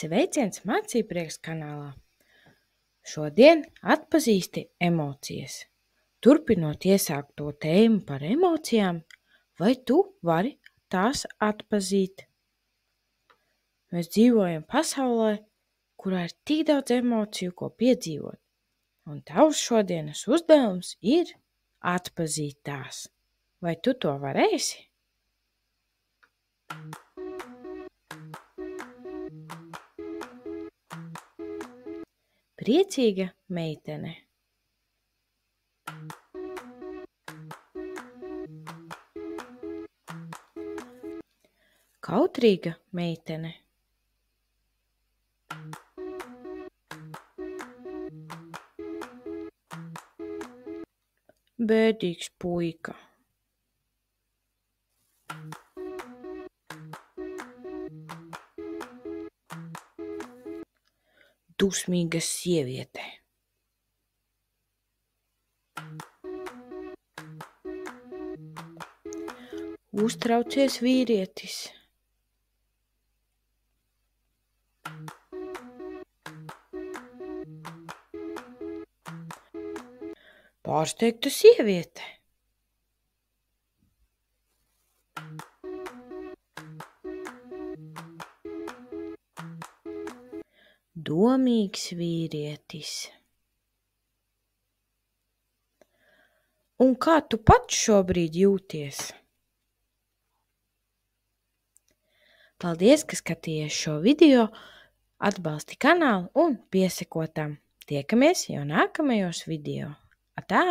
Sveiciens Mācībprieks kanālā! Šodien atpazīsti emocijas. Turpinot iesākto tēmu par emocijām, vai tu vari tās atpazīt? Mēs dzīvojam pasaulē, kurā ir tik daudz emociju, ko piedzīvot, un tavs šodienas uzdevums ir atpazīt tās. Vai tu to varēsi? Priecīga meitene. Kautrīga meitene. Bēdīgs puika. Dusmīga sieviete. Uztraucies vīrietis. Pārsteigta sieviete. Domīgs vīrietis. Un kā tu pats šobrīd jūties? Paldies, ka skatījies šo video, atbalsti kanālu un pieseko tam. Tiekamies jau nākamajos video. Atā!